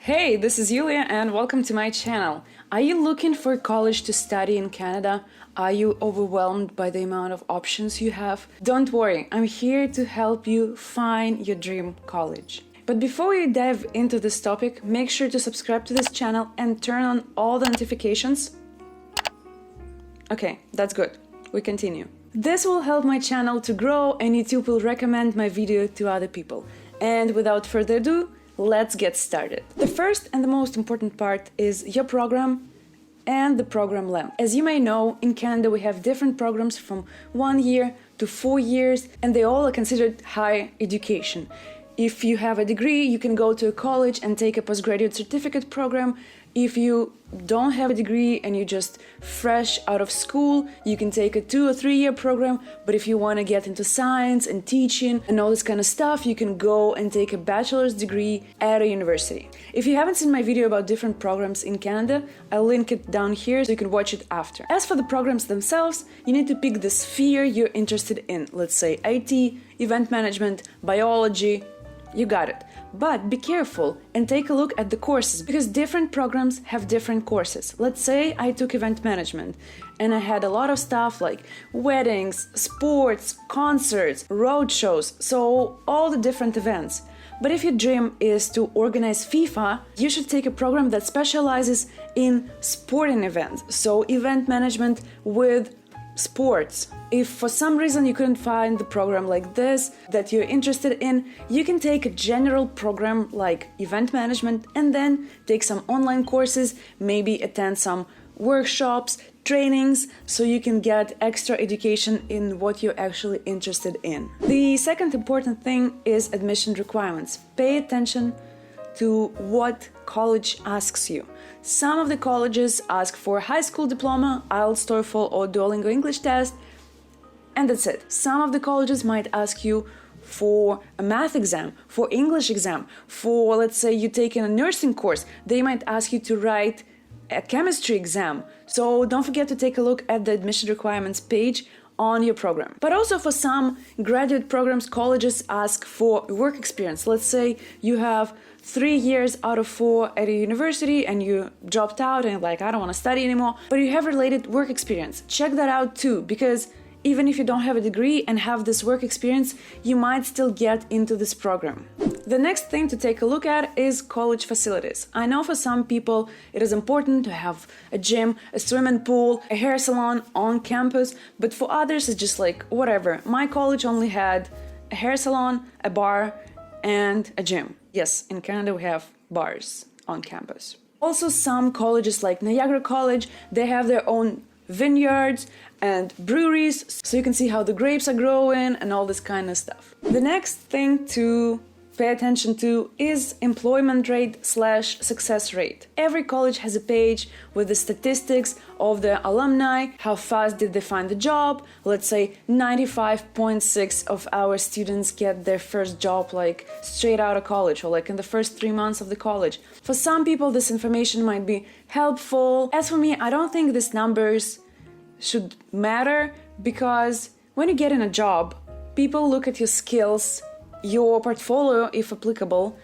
Hey, this is Yulia and welcome to my channel. Are you looking for college to study in Canada? Are you overwhelmed by the amount of options you have? Don't worry, I'm here to help you find your dream college. But before we dive into this topic, make sure to subscribe to this channel and turn on all the notifications. Okay, that's good. We continue. This will help my channel to grow and YouTube will recommend my video to other people. And without further ado, let's get started. The first and the most important part is your program and the program length. As you may know, in Canada we have different programs from 1 year to 4 years, and they all are considered higher education. If you have a degree, you can go to a college and take a postgraduate certificate program. If you don't have a degree and you're just fresh out of school, you can take a 2 or 3 year program. But if you want to get into science and teaching and all this kind of stuff, you can go and take a bachelor's degree at a university. If you haven't seen my video about different programs in Canada, I'll link it down here so you can watch it after. As for the programs themselves, you need to pick the sphere you're interested in. Let's say IT, event management, biology. You got it. But be careful and take a look at the courses because different programs have different courses. Let's say I took event management and I had a lot of stuff like weddings, sports, concerts, road shows, so all the different events. But if your dream is to organize FIFA, you should take a program that specializes in sporting events, so event management with sports. If for some reason you couldn't find the program like this that you're interested in, you can take a general program like event management and then take some online courses, maybe attend some workshops, trainings, so you can get extra education in what you're actually interested in. The second important thing is admission requirements. Pay attention to what college asks you. Some of the colleges ask for a high school diploma, IELTS, TOEFL or Duolingo English test, and that's it. Some of the colleges might ask you for a math exam, for English exam, for, let's say, you taking a nursing course, they might ask you to write a chemistry exam. So don't forget to take a look at the admission requirements page on your program. But also for some graduate programs, colleges ask for work experience. Let's say you have 3 years out of 4 at a university and you dropped out and like, I don't want to study anymore, but you have related work experience. Check that out too, because even if you don't have a degree and have this work experience, you might still get into this program. The next thing to take a look at is college facilities. I know for some people it is important to have a gym, a swimming pool, a hair salon on campus, but for others it's just like whatever. My college only had a hair salon, a bar, and a gym. Yes, in Canada we have bars on campus. Also, some colleges like Niagara College, they have their own vineyards and breweries, so you can see how the grapes are growing and all this kind of stuff. The next thing to pay attention to is employment rate / success rate. Every college has a page with the statistics of the alumni, how fast did they find the job. Let's say 95.6% of our students get their first job like straight out of college or like in the first 3 months of the college. For some people this information might be helpful. As for me, I don't think these numbers should matter because when you get in a job, people look at your skills, your portfolio if applicable,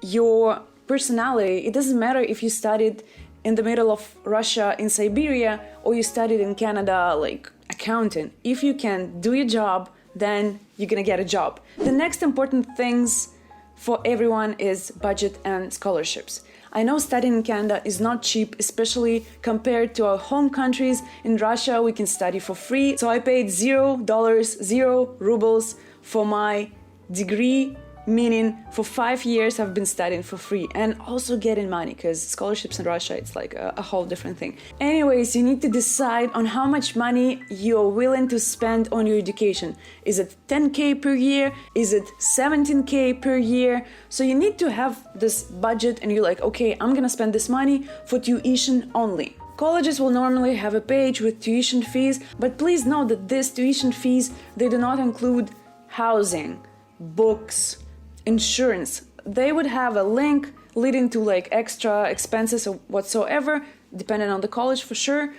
your personality. It doesn't matter if you studied in the middle of Russia in Siberia or you studied in Canada like accounting. If you can do your job, then you're gonna get a job. The next important things for everyone is budget and scholarships. I know studying in Canada is not cheap, especially compared to our home countries. In Russia we can study for free, so I paid $0, 0 rubles for my degree, meaning for 5 years I've been studying for free and also getting money because scholarships in Russia, it's like a whole different thing. Anyways, you need to decide on how much money you're willing to spend on your education. Is it 10K per year? Is it 17K per year? So you need to have this budget and you're like, okay, I'm gonna spend this money for tuition only. Colleges will normally have a page with tuition fees, but please know that these tuition fees, they do not include housing, books, insurance. They would have a link leading to like extra expenses or whatsoever, depending on the college for sure.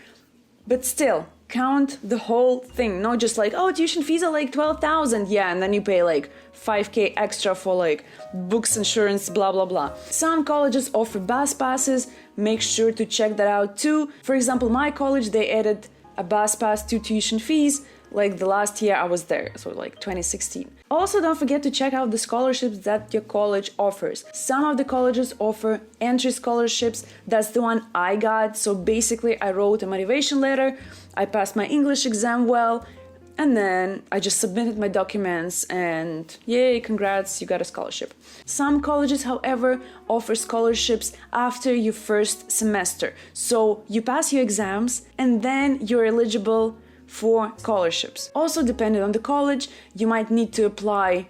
But still, count the whole thing, not just like, oh, tuition fees are like 12,000, yeah, and then you pay like 5k extra for like books, insurance, blah blah blah. Some colleges offer bus passes, make sure to check that out too. For example, my college, they added a bus pass to tuition fees like the last year I was there, so like 2016. Also, don't forget to check out the scholarships that your college offers. Some of the colleges offer entry scholarships. That's the one I got. So basically I wrote a motivation letter, I passed my English exam well, and then I just submitted my documents and yay, congrats, you got a scholarship. Some colleges, however, offer scholarships after your first semester. So you pass your exams and then you're eligible for scholarships. Also, depending on the college, you might need to apply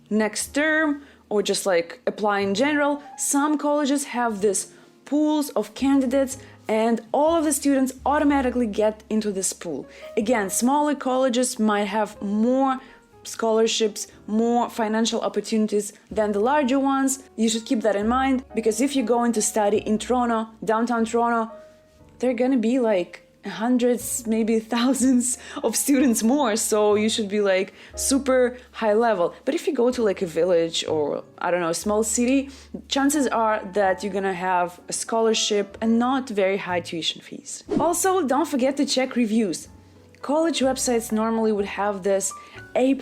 next term or just like apply in general. Some colleges have this pools of candidates and all of the students automatically get into this pool. Again, smaller colleges might have more scholarships, more financial opportunities than the larger ones. You should keep that in mind, because if you're going to study in Toronto, downtown Toronto, there are gonna be like hundreds, maybe thousands of students more, so you should be like super high level. But if you go to like a village or I don't know, a small city, chances are that you're gonna have a scholarship and not very high tuition fees. Also, don't forget to check reviews. College websites normally would have this A+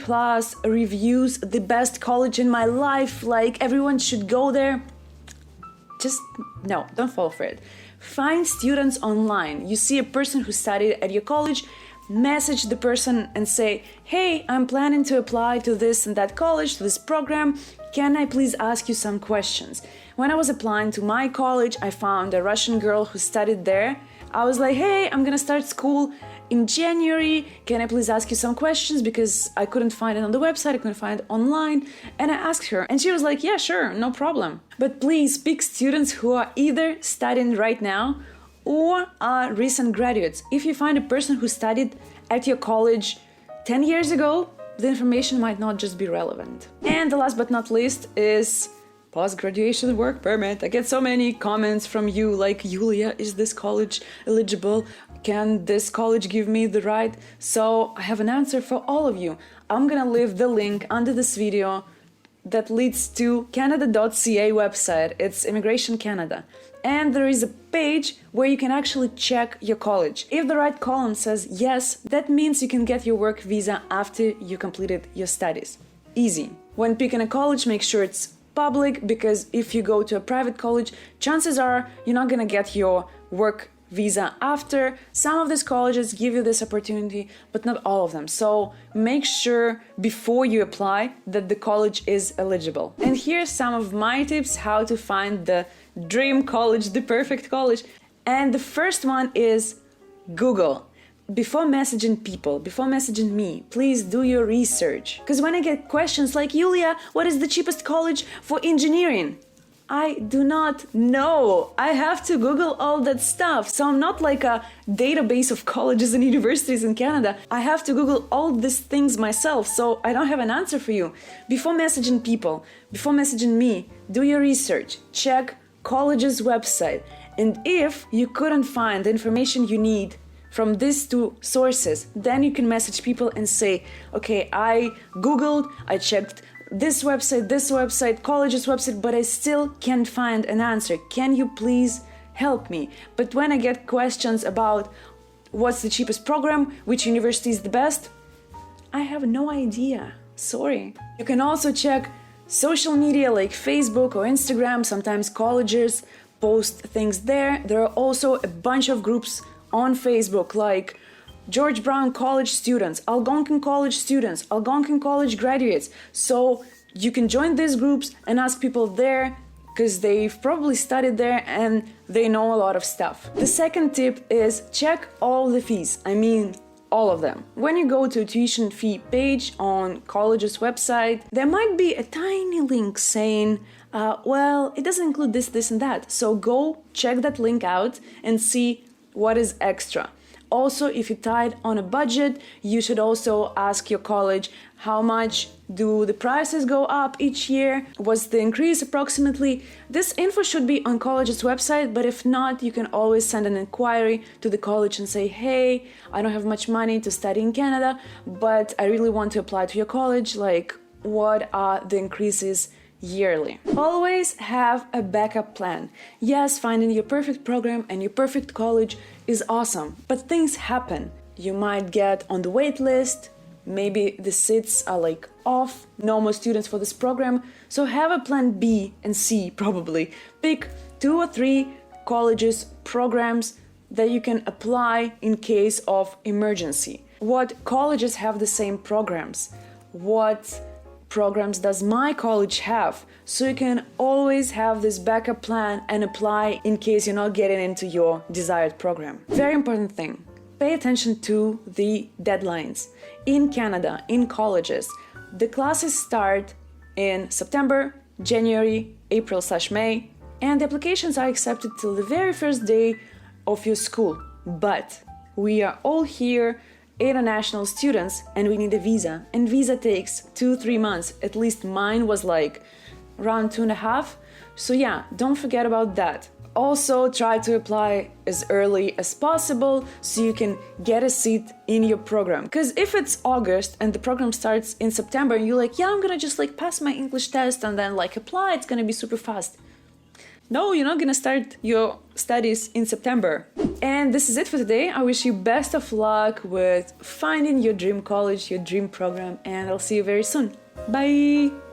reviews, the best college in my life, like everyone should go there. Just no, don't fall for it. Find students online. You see a person who studied at your college, message the person and say, hey, I'm planning to apply to this and that college, to this program. Can I please ask you some questions? When I was applying to my college, I found a Russian girl who studied there. I was like, hey, I'm gonna start school in January. Can I please ask you some questions? Because I couldn't find it on the website, I couldn't find it online. And I asked her and she was like, yeah, sure, no problem. But please pick students who are either studying right now or are recent graduates. If you find a person who studied at your college 10 years ago, the information might not just be relevant. And the last but not least is post-graduation work permit. I get so many comments from you like, Yulia, is this college eligible? Can this college give me the right? So I have an answer for all of you. I'm gonna leave the link under this video that leads to Canada.ca website. It's Immigration Canada. And there is a page where you can actually check your college. If the right column says yes, that means you can get your work visa after you completed your studies. Easy. When picking a college, make sure it's public, because if you go to a private college, chances are you're not gonna get your work visa after. Some of these colleges give you this opportunity, but not all of them. So make sure before you apply that the college is eligible. And here's some of my tips how to find the dream college, the perfect college. And the first one is Google. Before messaging people, before messaging me, please do your research. Because when I get questions like, Yulia, what is the cheapest college for engineering? I do not know. I have to Google all that stuff. So I'm not like a database of colleges and universities in Canada. I have to Google all these things myself, so I don't have an answer for you. Before messaging people, before messaging me, do your research. Check college's website. And if you couldn't find the information you need from these two sources, then you can message people and say, okay, I Googled, I checked this website, college's website, but I still can't find an answer. Can you please help me? But when I get questions about what's the cheapest program, which university is the best, I have no idea. Sorry. You can also check social media like Facebook or Instagram. Sometimes colleges post things there. There are also a bunch of groups on Facebook like George Brown College students, Algonquin College students, Algonquin College graduates. So you can join these groups and ask people there because they've probably studied there and they know a lot of stuff. The second tip is check all the fees. I mean, all of them. When you go to a tuition fee page on college's website, there might be a tiny link saying, well, it doesn't include this, this, and that. So go check that link out and see what is extra. Also, if you're tight on a budget, you should also ask your college how much do the prices go up each year, what's the increase approximately. This info should be on college's website, but if not, you can always send an inquiry to the college and say, hey, I don't have much money to study in Canada, but I really want to apply to your college, like what are the increases yearly. Always have a backup plan. Yes, finding your perfect program and your perfect college is awesome, but things happen. You might get on the wait list, maybe the seats are like off, no more students for this program, so have a plan B and C probably. Pick 2 or 3 colleges, programs that you can apply in case of emergency. What colleges have the same programs? What programs does my college have? So you can always have this backup plan and apply in case you're not getting into your desired program. Very important thing, pay attention to the deadlines. In Canada, in colleges, the classes start in September, January, April/May, and the applications are accepted till the very first day of your school. But we are all here international students and we need a visa, and visa takes 2-3 months. At least mine was like around 2.5. So yeah, don't forget about that. Also try to apply as early as possible so you can get a seat in your program, because if it's August and the program starts in September and you're like, yeah, I'm gonna just like pass my English test and then like apply, it's gonna be super fast. No, you're not gonna start your studies in September. And this is it for today. I wish you best of luck with finding your dream college, your dream program, and I'll see you very soon. Bye!